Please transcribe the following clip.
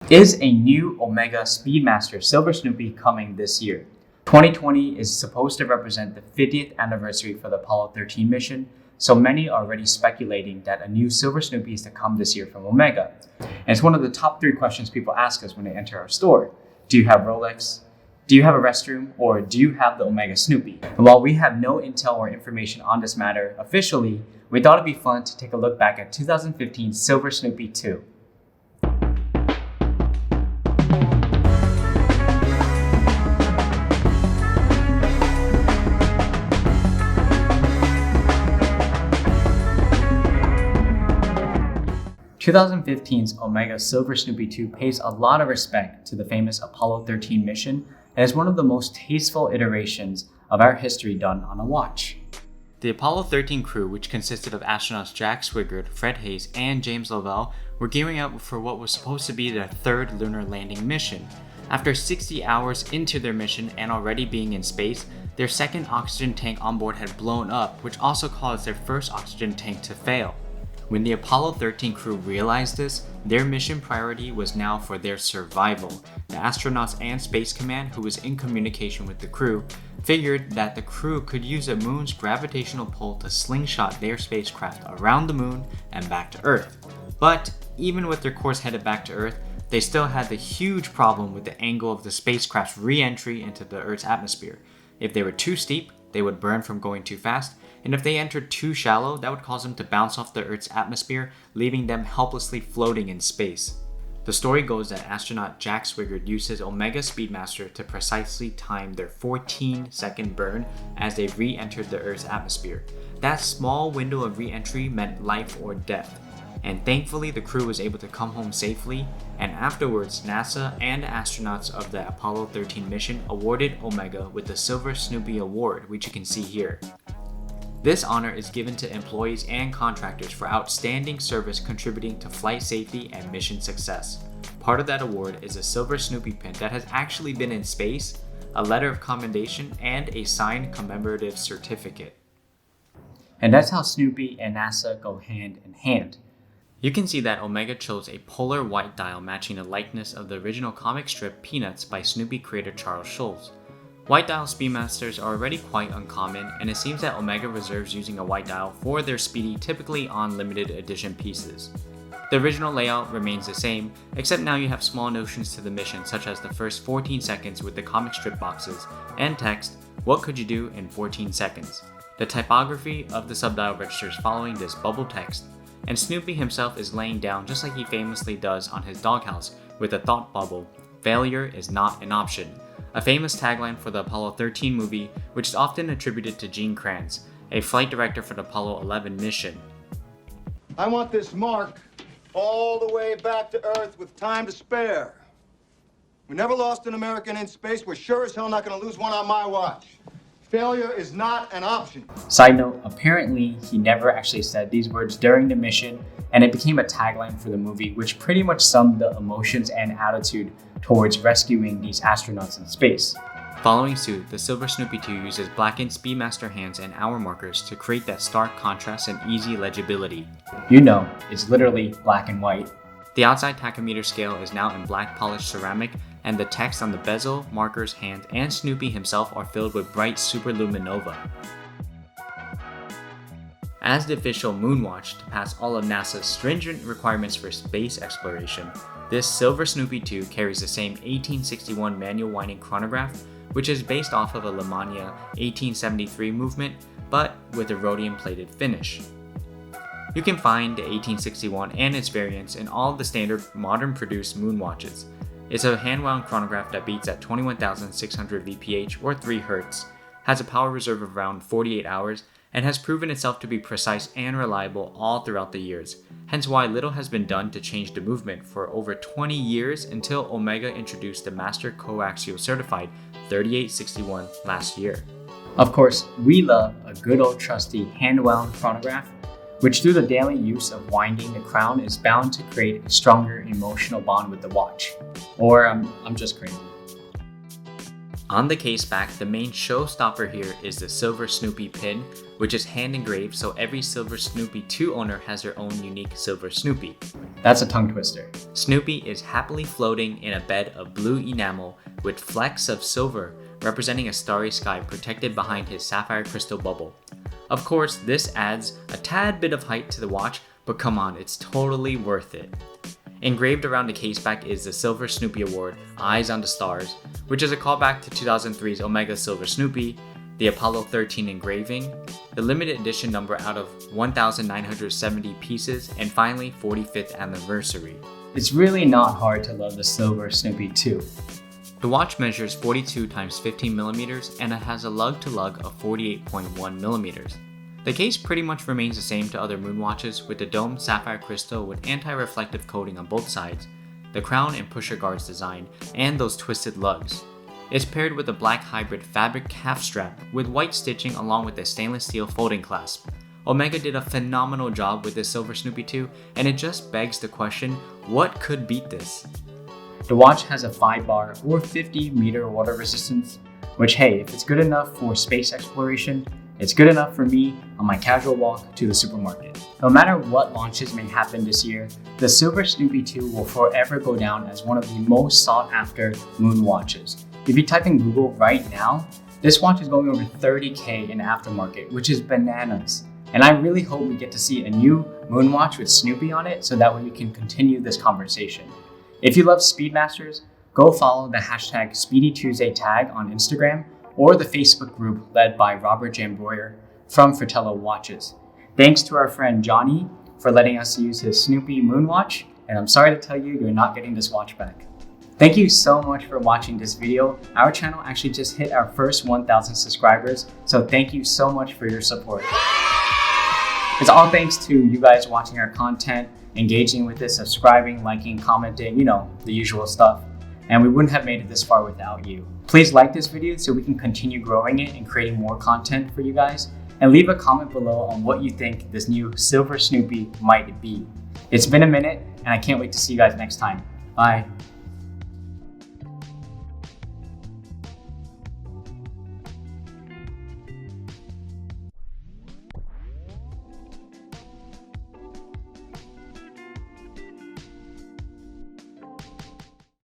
Is a new Omega Speedmaster Silver Snoopy coming this year? 2020 is supposed to represent the 50th anniversary for the Apollo 13 mission, so many are already speculating that a new Silver Snoopy is to come this year from Omega. And it's one of the top 3 questions people ask us when they enter our store. Do you have Rolex? Do you have a restroom? Or do you have the Omega Snoopy? And while we have no intel or information on this matter officially, we thought it'd be fun to take a look back at 2015 Silver Snoopy 2. 2015's Omega Silver Snoopy 2 pays a lot of respect to the famous Apollo 13 mission and is one of the most tasteful iterations of our history done on a watch. The Apollo 13 crew, which consisted of astronauts Jack Swigert, Fred Hayes, and James Lovell, were gearing up for what was supposed to be their 3rd lunar landing mission. After 60 hours into their mission and already being in space, their 2nd oxygen tank on board had blown up, which also caused their 1st oxygen tank to fail. When the Apollo 13 crew realized this, their mission priority was now for their survival. The astronauts and Space Command, who was in communication with the crew, figured that the crew could use the moon's gravitational pull to slingshot their spacecraft around the moon and back to Earth. But even with their course headed back to Earth, they still had the huge problem with the angle of the spacecraft's re-entry into the Earth's atmosphere. If they were too steep, they would burn from going too fast, and if they entered too shallow, that would cause them to bounce off the Earth's atmosphere, leaving them helplessly floating in space. The story goes that astronaut Jack Swigert used his Omega Speedmaster to precisely time their 14-second burn as they re-entered the Earth's atmosphere. That small window of re-entry meant life or death, and thankfully the crew was able to come home safely, and afterwards NASA and astronauts of the Apollo 13 mission awarded Omega with the Silver Snoopy Award, which you can see here. This honor is given to employees and contractors for outstanding service contributing to flight safety and mission success. Part of that award is a Silver Snoopy pin that has actually been in space, a letter of commendation, and a signed commemorative certificate. And that's how Snoopy and NASA go hand in hand. You can see that Omega chose a polar white dial matching the likeness of the original comic strip Peanuts by Snoopy creator Charles Schulz. White dial Speedmasters are already quite uncommon, and it seems that Omega reserves using a white dial for their Speedy typically on limited edition pieces. The original layout remains the same, except now you have small notions to the mission, such as the first 14 seconds with the comic strip boxes, and text, "What could you do in 14 seconds?" The typography of the subdial registers following this bubble text, and Snoopy himself is laying down just like he famously does on his doghouse with a thought bubble, "Failure is not an option," a famous tagline for the Apollo 13 movie, which is often attributed to Gene Kranz, a flight director for the Apollo XI mission. I want this mark all the way back to Earth with time to spare. We never lost an American in space. We're sure as hell not going to lose one on my watch. Failure is not an option. Side note, apparently he never actually said these words during the mission, and it became a tagline for the movie, which pretty much summed the emotions and attitude towards rescuing these astronauts in space. Following suit, the Silver Snoopy 2 uses blackened Speedmaster hands and hour markers to create that stark contrast and easy legibility. You know, it's literally black and white. The outside tachometer scale is now in black polished ceramic, and the text on the bezel, markers, hand, and Snoopy himself are filled with bright superluminova. As the official Moonwatch to pass all of NASA's stringent requirements for space exploration, this Silver Snoopy 2 carries the same 1861 manual winding chronograph, which is based off of a Lemania 1873 movement, but with a rhodium-plated finish. You can find the 1861 and its variants in all of the standard modern-produced Moonwatches. It's a hand-wound chronograph that beats at 21,600 VPH or 3 Hz, has a power reserve of around 48 hours, and has proven itself to be precise and reliable all throughout the years, hence why little has been done to change the movement for over 20 years until Omega introduced the Master Coaxial Certified 3861 last year. Of course, we love a good old trusty hand-wound chronograph, which through the daily use of winding the crown is bound to create a stronger emotional bond with the watch. Or I'm just crazy. On the case back, the main showstopper here is the Silver Snoopy pin, which is hand engraved, so every Silver Snoopy 2 owner has their own unique Silver Snoopy. That's a tongue twister. Snoopy is happily floating in a bed of blue enamel with flecks of silver representing a starry sky protected behind his sapphire crystal bubble. Of course, this adds a tad bit of height to the watch, but come on, it's totally worth it. Engraved around the caseback is the Silver Snoopy Award, Eyes on the Stars, which is a callback to 2003's Omega Silver Snoopy, the Apollo XIII engraving, the limited edition number out of 1,970 pieces, and finally 45th anniversary. It's really not hard to love the Silver Snoopy too. The watch measures 42 x 15 millimeters and it has a lug-to-lug of 48.1 millimeters. The case pretty much remains the same to other moon watches with the domed sapphire crystal with anti-reflective coating on both sides, the crown and pusher guards design, and those twisted lugs. It's paired with a black hybrid fabric calf strap with white stitching along with a stainless steel folding clasp. Omega did a phenomenal job with this Silver Snoopy 2, and it just begs the question, what could beat this? The watch has a 5-bar or 50-meter water resistance, which hey, if it's good enough for space exploration, it's good enough for me on my casual walk to the supermarket. No matter what launches may happen this year, the Silver Snoopy 2 will forever go down as one of the most sought after moon watches. If you type in Google right now, this watch is going over $30K in aftermarket, which is bananas. And I really hope we get to see a new moon watch with Snoopy on it so that way we can continue this conversation. If you love Speedmasters, go follow the hashtag SpeedyTuesday tag on Instagram or the Facebook group led by Robert Jambroyer from Fratello Watches. Thanks to our friend Johnny for letting us use his Snoopy moon watch, and I'm sorry to tell you, you're not getting this watch back. Thank you so much for watching this video. Our channel actually just hit our first 1,000 subscribers, so thank you so much for your support. It's all thanks to you guys watching our content, engaging with it, subscribing, liking, commenting, the usual stuff. And we wouldn't have made it this far without you. Please like this video so we can continue growing it and creating more content for you guys. And leave a comment below on what you think this new Silver Snoopy might be. It's been a minute, and I can't wait to see you guys next time. Bye.